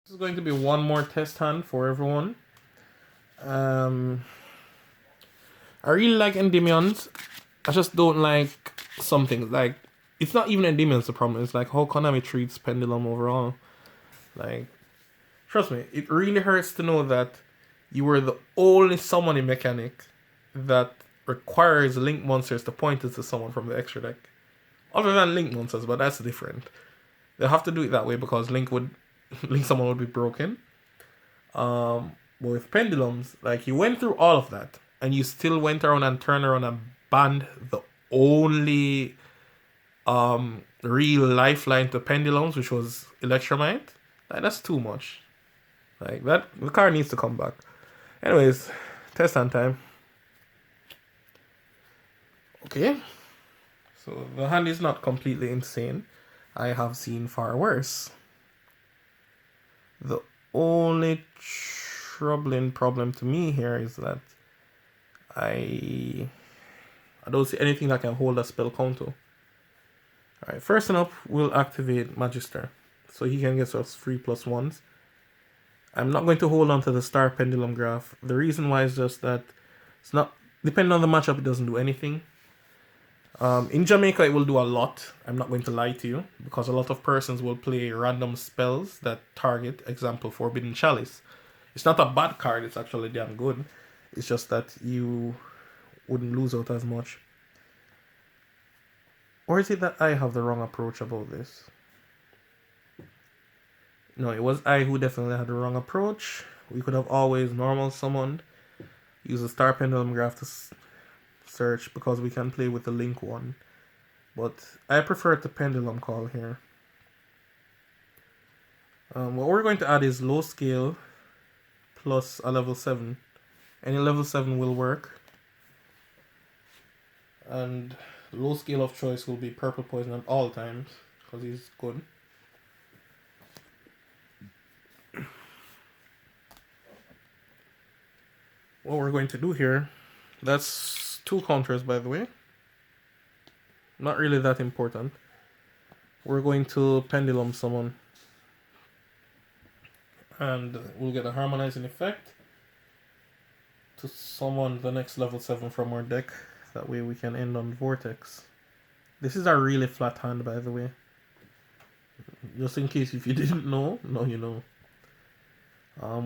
This is going to be one more test hand for everyone. I really like Endymions. I just don't like some things. Like, it's not even Endymions the problem. It's like how Konami treats Pendulum overall. Like, trust me, it really hurts to know that you were the only summoning mechanic that requires Link monsters to point it to someone from the extra deck. Other than Link monsters, but that's different. They'll have to do it that way because Link someone would be broken. But with Pendulums, like, you went through all of that and you still went around and turned around and banned the only real lifeline to Pendulums, which was Electromite. Like, that's too much. Like, that the card needs to come back. Anyways, test on time. Okay. So the hand is not completely insane. I have seen far worse. The only troubling problem to me here is that I don't see anything that can hold a spell counter. Alright, first up, we'll activate Magister. So he can get us 3+1s. I'm not going to hold on to the Star Pendulum Graph. The reason why is just that it's not, depending on the matchup, it doesn't do anything. In Jamaica, it will do a lot. I'm not going to lie to you, because a lot of persons will play random spells that target, example, Forbidden Chalice. It's not a bad card, it's actually damn good. It's just that you wouldn't lose out as much. Or is it that I have the wrong approach about this? No, it was I who definitely had the wrong approach. We could have always normal summoned, use the Star Pendulum Graph to search because we can play with the Link one. But I prefer the Pendulum call here. What we're going to add is low scale plus a level 7. Any level 7 will work. And low scale of choice will be Purple Poison at all times because he's good. What we're going to do here, that's 2 counters by the way. Not really that important. We're going to Pendulum summon. And we'll get a harmonizing effect to summon the next level 7 from our deck. That way we can end on Vortex. This is a really flat hand, by the way. Just in case if you didn't know, now you know.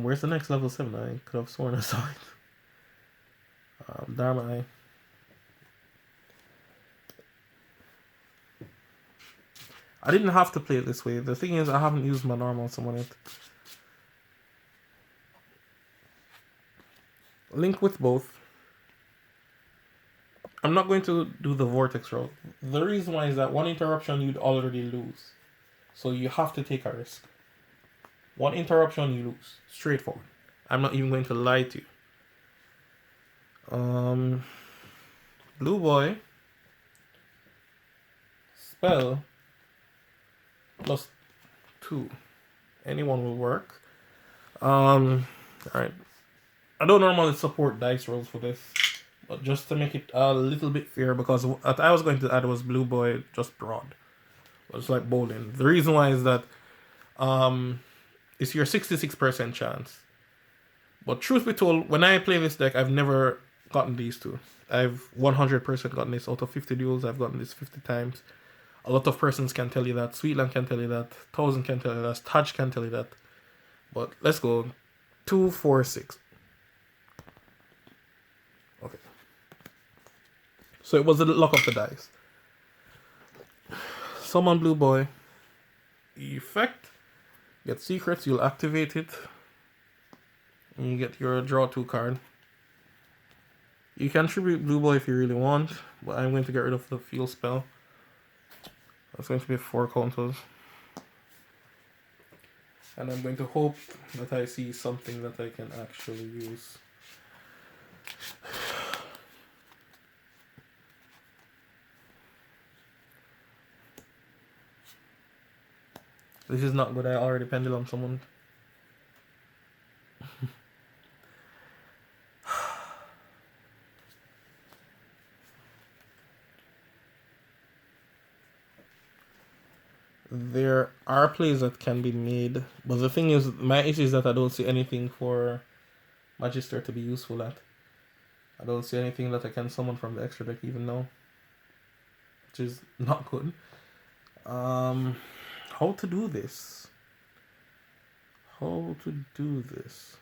Where's the next level 7? I could have sworn I saw it. Dharma Eye. I didn't have to play it this way. The thing is, I haven't used my normal summon yet. Link with both. I'm not going to do the Vortex route. The reason why is that 1 interruption you'd already lose. So you have to take a risk. 1 interruption you lose. Straightforward. I'm not even going to lie to you. Blue Boy. Spell. +2. Anyone will work. Alright. I don't normally support dice rolls for this. But just to make it a little bit fair, because what I was going to add was Blue Boy just broad. It's like bowling. The reason why is that it's your 66% chance. But truth be told, when I play this deck, I've never gotten these two. I've 100% gotten this out of 50 duels. I've gotten this 50 times. A lot of persons can tell you that. Sweetland can tell you that. 1000 can tell you that. Taj can tell you that. But let's go. 2, 4, 6. Okay. So it was the luck of the dice. Summon Blue Boy. Effect. Get secrets. You'll activate it. And you get your draw 2 card. You can tribute Blue Boy if you really want. But I'm going to get rid of the field spell. That's going to be 4 counters. And I'm going to hope that I see something that I can actually use. This is not good. I already Pendulum someone. There are plays that can be made, but the thing is, my issue is that I don't see anything for Magister to be useful at. I don't see anything that I can summon from the extra deck even now, which is not good. How to do this? How to do this?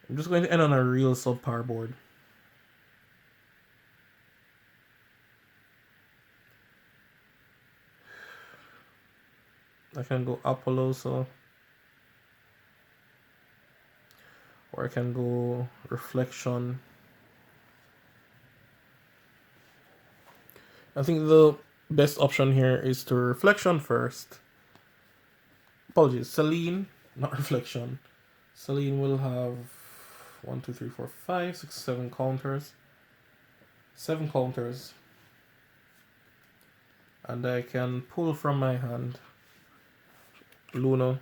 I'm just going to end on a real subpar board. I can go Apolloso, or I can go Reflection. I think the best option here is to Reflection first. Apologies, Celine, not Reflection. Celine will have 1, 2, 3, 4, 5, 6, 7 counters. 7 counters. And I can pull from my hand Luna.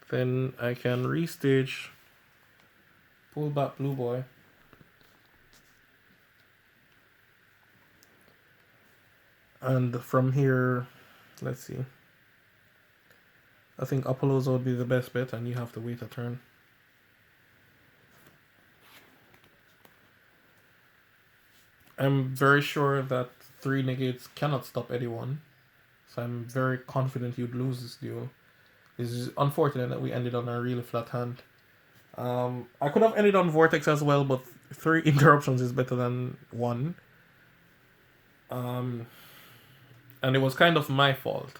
Then I can restage, pull back Blue Boy. And from here, let's see. I think Apollo's would be the best bet, and you have to wait a turn. I'm very sure that 3 negates cannot stop anyone, so I'm very confident you'd lose this duel. It's just unfortunate that we ended on a really flat hand. I could have ended on Vortex as well, but 3 interruptions is better than 1. And it was kind of my fault,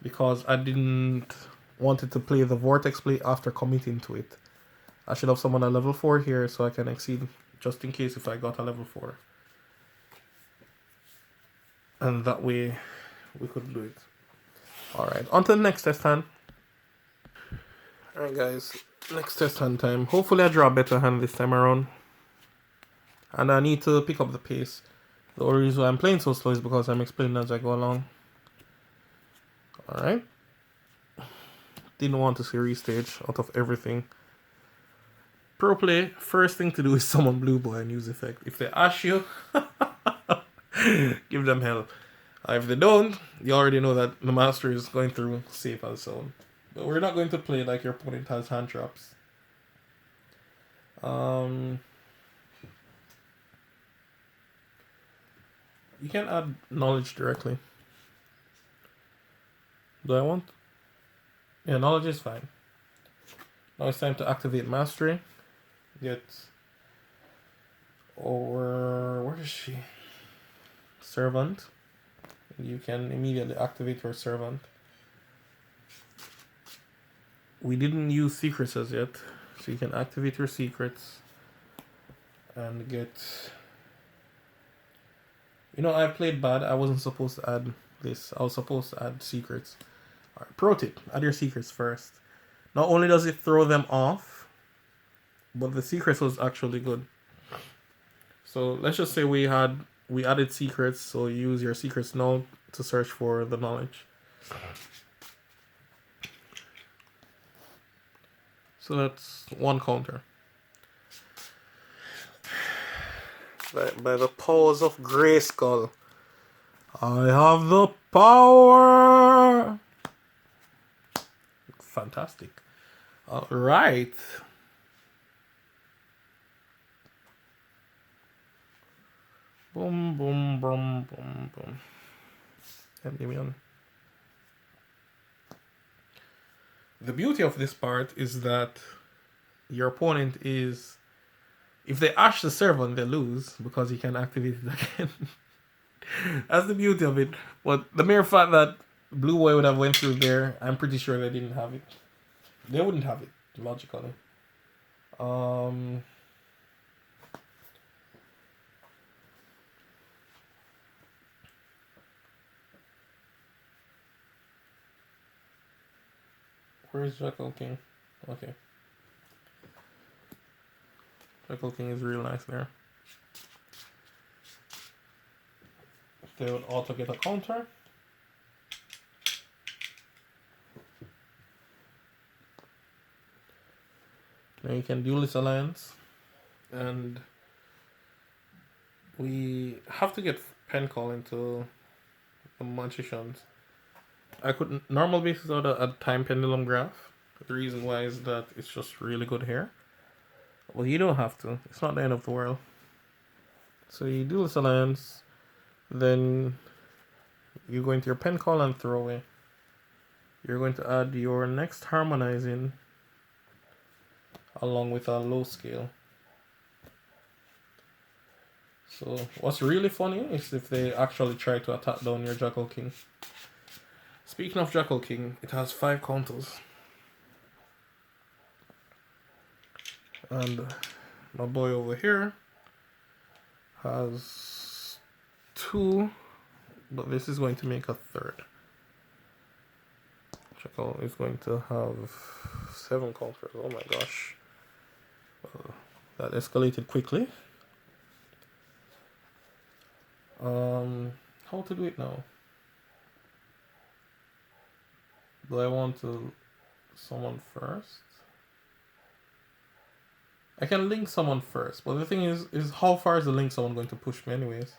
because I didn't wanted to play the Vortex play after committing to it. I should have summoned a level 4 here so I can exceed, just in case if I got a level 4. And that way we could do it. Alright, on to the next test hand. Alright guys, next test hand time. Hopefully I draw a better hand this time around. And I need to pick up the pace. The only reason why I'm playing so slow is because I'm explaining as I go along. Alright. Didn't want to see restage out of everything. Pro play, first thing to do is summon Blue Boy and use effect. If they ash you, give them hell. If they don't, you already know that the master is going through safe as sound. But we're not going to play like your opponent has hand traps. You can add knowledge directly. Do I want? Yeah, knowledge is fine. Now it's time to activate mastery. Get over, where is she? Servant. You can immediately activate your servant. We didn't use secrets as yet, so you can activate your secrets and get. You know, I played bad. I wasn't supposed to add this. I was supposed to add secrets. Alright, pro tip: add your secrets first. Not only does it throw them off, but the secrets was actually good. So let's just say we added secrets, so you use your secrets now to search for the knowledge. So that's 1 counter. By the powers of Grayskull, I have the power! Fantastic. Alright. Boom, boom, boom, boom, boom. Endymion. The beauty of this part is that your opponent is... If they ash the servant, they lose because you can activate it again. That's the beauty of it. But the mere fact that Blue Boy would have went through there, I'm pretty sure they didn't have it. They wouldn't have it, logically. Where's Jackal King? Okay. Jackal King is real nice there. They would auto get a counter. Now you can duelist alliance. And we have to get pen call into the magicians. I could normal basis out a time pendulum graph. The reason why is that it's just really good here. Well, you don't have to. It's not the end of the world. So you do this alliance, then you go into your pen call and throw away. You're going to add your next harmonizing along with a low scale. So what's really funny is if they actually try to attack down your Jackal King. Speaking of Jackal King, it has 5 counters. And my boy over here has 2, but this is going to make a 3rd. Jackal is going to have 7 counters. Oh my gosh. That escalated quickly. How to do it now? Do I want to summon first? I can link someone first, but the thing is how far is the link someone going to push me anyways?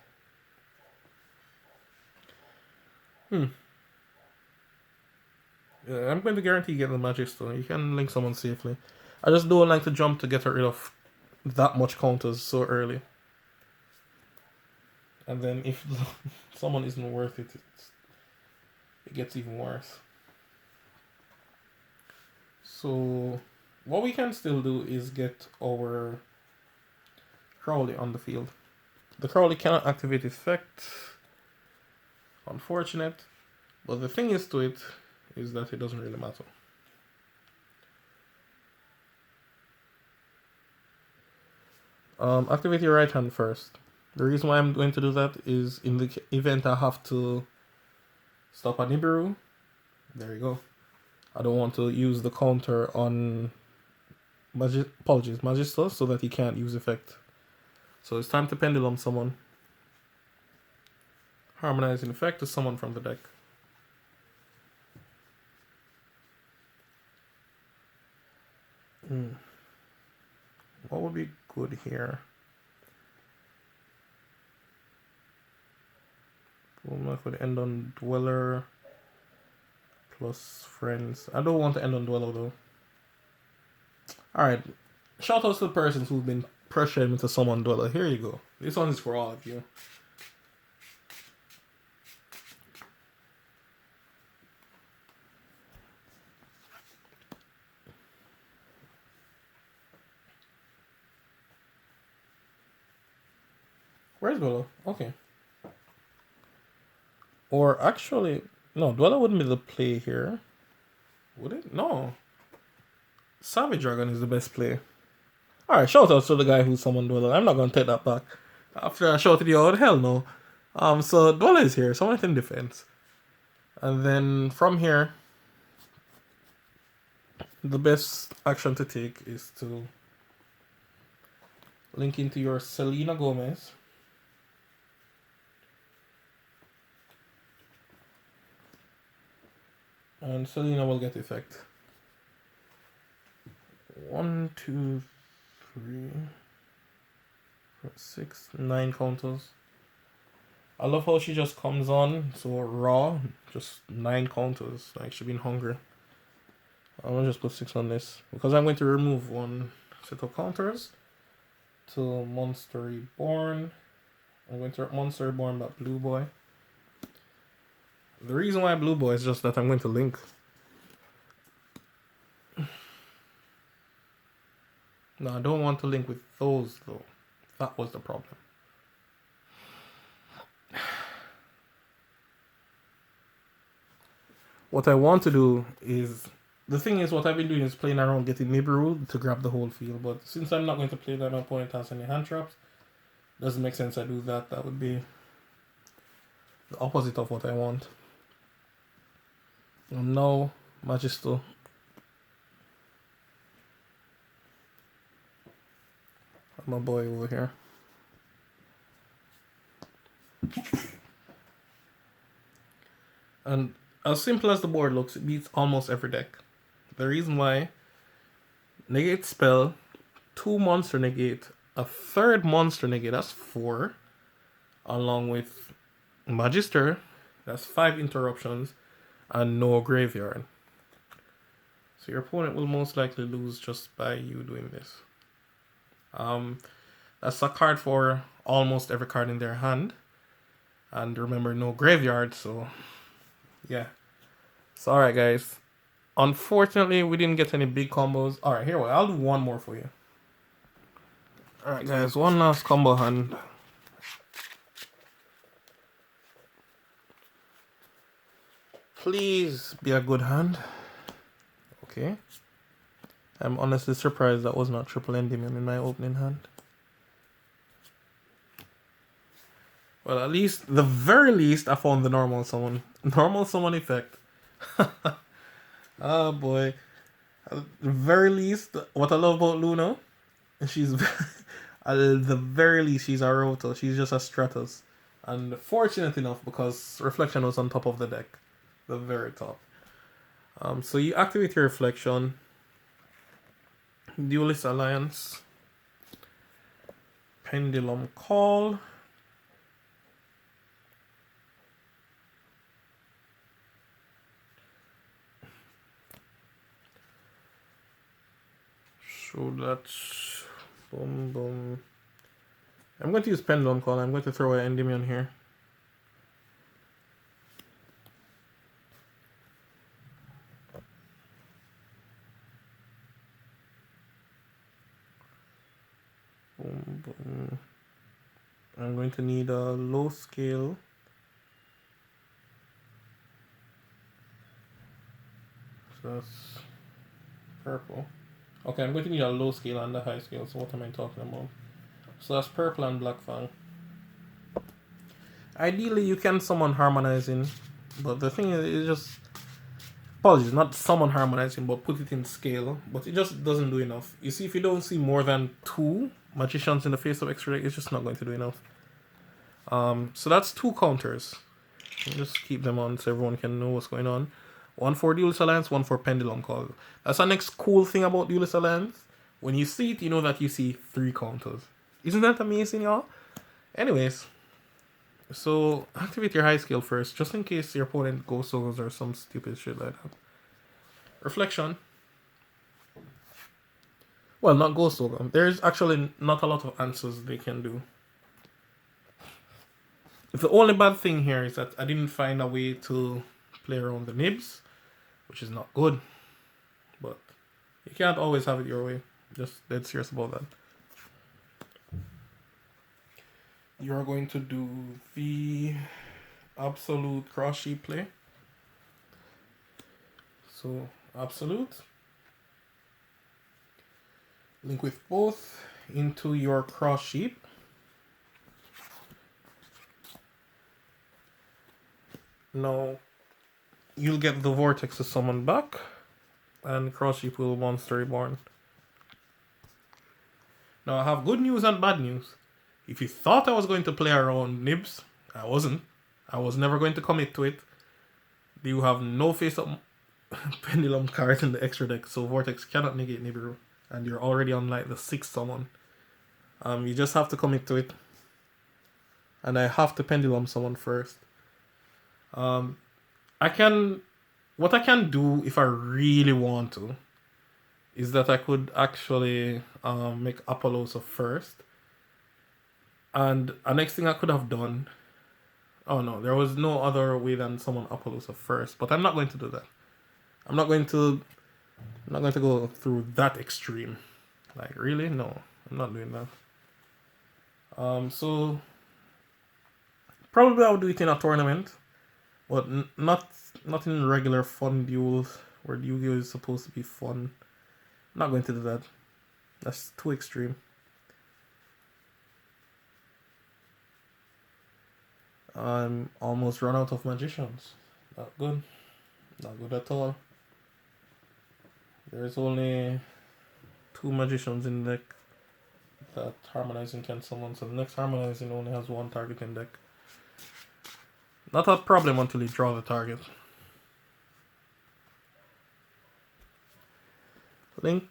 Yeah, I'm going to guarantee you get the magic stone. You can link someone safely. I just don't like to jump to get rid of that much counters so early. And then if someone isn't worth it, it gets even worse. So what we can still do is get our Crowley on the field. The Crowley cannot activate effect. Unfortunate. But the thing is to it is that it doesn't really matter. Activate your right hand first. The reason why I'm going to do that is in the event I have to stop a Nibiru. There you go. I don't want to use the counter on Magister so that he can't use effect. So it's time to pendulum someone. Harmonizing effect to someone from the deck. What would be good here? I could end on Dweller plus Friends. I don't want to end on Dweller though. Alright. Shout out to the persons who've been pressuring me to summon Dweller. Here you go. This one is for all of you. Where's Dweller? Okay. Or actually, no, Dweller wouldn't be the play here. Would it? No. Savage Dragon is the best play. Alright, shout out to the guy who summoned Dweller. I'm not gonna take that back. After I shouted you out, hell no. So Dweller is here, someone in defense. And then from here, the best action to take is to link into your Selena Gomez. And Selena will get effect. 1, 2, 3, 4, 6, 9 counters. I love how she just comes on so raw, just 9 counters, like she's been hungry. I'm gonna just put 6 on this because I'm going to remove 1 set of counters to Monster Reborn. I'm going to Monster Reborn that Blue Boy. The reason why Blue Boy is just that I'm going to link. No, I don't want to link with those though. That was the problem. What I want to do is, the thing is what I've been doing is playing around getting Nibiru to grab the whole field, but since I'm not going to play that, my opponent has any hand traps, doesn't make sense I do that. That would be the opposite of what I want. And now, Magister. My boy over here. And as simple as the board looks, it beats almost every deck. The reason why, negate spell, 2 monster negate, a 3rd monster negate, that's 4, along with Magister, that's 5 interruptions, and no graveyard. So your opponent will most likely lose just by you doing this. That's a card for almost every card in their hand. And remember, no graveyard, so yeah. So alright guys. Unfortunately, we didn't get any big combos. Alright, here, I'll do one more for you. Alright guys, one last combo hand. Please be a good hand. Okay. I'm honestly surprised that was not triple Endymion in my opening hand. Well, at least, the very least, I found the normal summon. Normal summon effect. Oh boy. At the very least, what I love about Luna, she's, at the very least, she's a Roto. She's just a Stratus. And fortunate enough, because Reflection was on top of the deck. The very top. So you activate your Reflection. Duelist Alliance. Pendulum Call. So that's boom boom. I'm going to use Pendulum Call. I'm going to throw an Endymion here. Boom boom. I'm going to need a low scale. So that's purple. Okay, I'm going to need a low scale and a high scale, so what am I talking about? So that's purple and black fang. Ideally, you can summon harmonizing, but the thing is, it's just... Apologies, not summon harmonizing, but put it in scale, but it just doesn't do enough. You see, if you don't see more than 2 magicians in the face of extra deck, it's just not going to do enough. So that's 2 counters. I'll just keep them on so everyone can know what's going on. 1 for Duelist Alliance, 1 for Pendulum Call. That's the next cool thing about Duelist Alliance. When you see it, you know that you see 3 counters. Isn't that amazing, y'all? Anyways, so activate your high scale first, just in case your opponent Ghost Souls or some stupid shit like that. Reflection. Well, not Ghost Soul. There's actually not a lot of answers they can do. The only bad thing here is that I didn't find a way to play around the nibs, which is not good. But you can't always have it your way. Just dead serious about that. You are going to do the absolute cross sheep play. So absolute. Link with both into your cross sheep. Now you'll get the vortex to summon back, and cross sheep will monster reborn. Now I have good news and bad news. If you thought I was going to play around nibs, I wasn't. I was never going to commit to it. You have no face-up Pendulum cards in the extra deck, so Vortex cannot negate Nibiru. And you're already on like the 6th summon. You just have to commit to it. And I have to Pendulum summon first. What I can do if I really want to is that I could actually make Apollosa first. And the next thing I could have done... Oh no, there was no other way than summon Apollosa first. But I'm not going to do that. I'm not going to go through that extreme. Like, really? No, I'm not doing that. So... Probably I'll do it in a tournament. But not in regular fun duels where Yu-Gi-Oh! Is supposed to be fun. I'm not going to do that. That's too extreme. I'm almost run out of magicians. Not good. Not good at all. There's only 2 magicians in deck that harmonizing can summon. So the next harmonizing only has 1 target in deck. Not a problem until you draw the target. Link.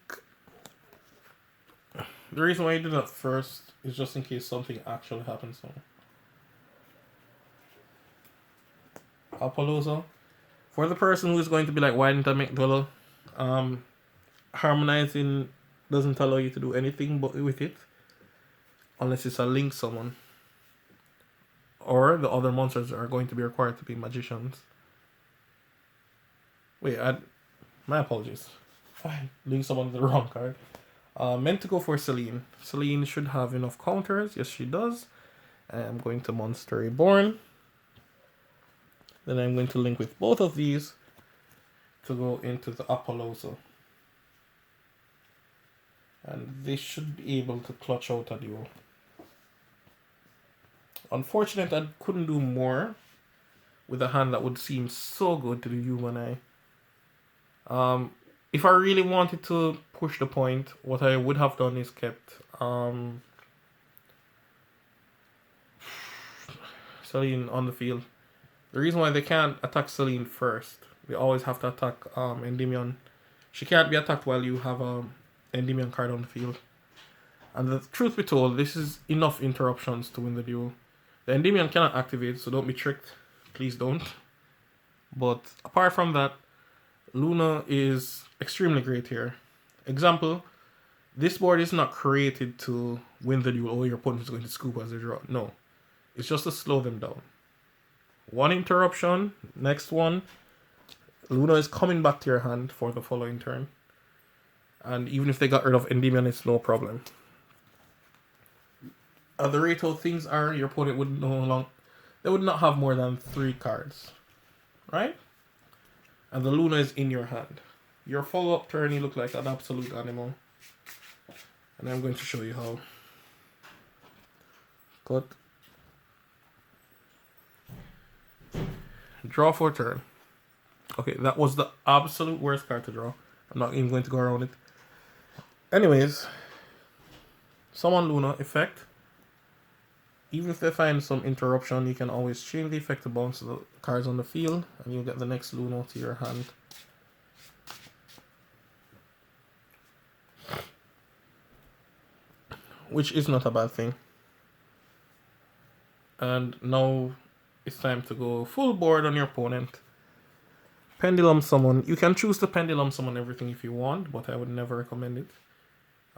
The reason why I did that first is just in case something actually happens. Apolloso. For the person who's going to be like, why didn't I make Dwello? Harmonizing doesn't allow you to do anything but with it. Unless it's a link summon. Or the other monsters are going to be required to be magicians. Wait, my apologies. I linked someone to the wrong card. Meant to go for Celine. Celine should have enough counters. Yes, she does. I'm going to Monster Reborn. Then I'm going to link with both of these to go into the Apolloso. And they should be able to clutch out a duo. Unfortunate I couldn't do more with a hand that would seem so good to the human eye. If I really wanted to push the point, what I would have done is kept Celine on the field. The reason why they can't attack Celine first, they always have to attack Endymion. She can't be attacked while you have Endymion card on the field. And the truth be told, this is enough interruptions to win the duel. The Endymion cannot activate, so don't be tricked. Please don't. But apart from that, Luna is extremely great here. Example, this board is not created to win the duel. Oh, your opponent is going to scoop as they draw. No. It's just to slow them down. One interruption, next one. Luna is coming back to your hand for the following turn. And even if they got rid of Endymion, it's no problem. At the rate of things are, your opponent would they would not have more than 3 cards. Right? And the Luna is in your hand. Your follow-up turn, you look like an absolute animal. And I'm going to show you how. Cut. Draw for turn. Okay, that was the absolute worst card to draw. I'm not even going to go around it. Anyways, summon Luna effect. Even if they find some interruption, you can always change the effect to bounce the cards on the field, and you'll get the next Luna to your hand. Which is not a bad thing. And now it's time to go full board on your opponent. Pendulum summon. You can choose to pendulum summon everything if you want, but I would never recommend it.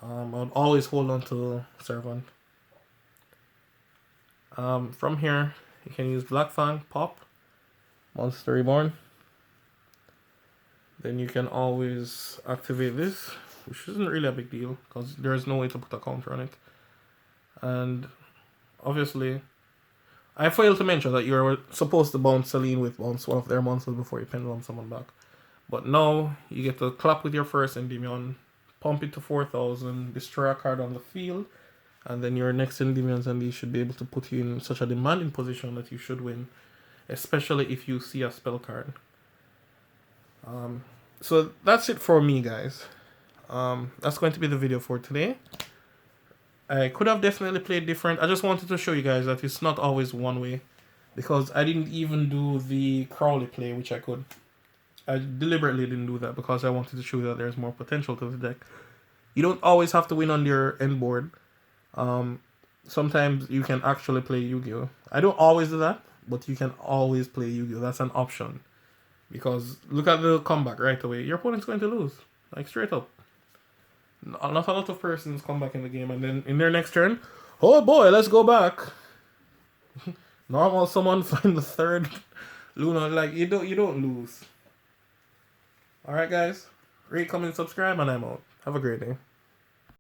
I would always hold on to Servant. From here, you can use Black Fang, Pop, Monster Reborn. Then you can always activate this, which isn't really a big deal because there's no way to put a counter on it. And obviously, I failed to mention that you're supposed to bounce Celine with bounce one of their monsters before you pendulum someone back. But now, you get to clap with your first Endymion, pump it to 4,000, destroy a card on the field, and then your next Endymions and these should be able to put you in such a demanding position that you should win. Especially if you see a spell card. So that's it for me, guys. That's going to be the video for today. I could have definitely played different. I just wanted to show you guys that it's not always one way. Because I didn't even do the Crowley play, which I could. I deliberately didn't do that because I wanted to show you that there's more potential to the deck. You don't always have to win on your end board. Sometimes you can actually play Yu-Gi-Oh! I don't always do that, but you can always play Yu-Gi-Oh! That's an option. Because look at the comeback right away. Your opponent's going to lose. Like straight up. Not a lot of persons come back in the game and then in their next turn, oh boy, let's go back. Normal someone find the third Luna. Like you don't lose. Alright guys. Rate, comment, subscribe, and I'm out. Have a great day.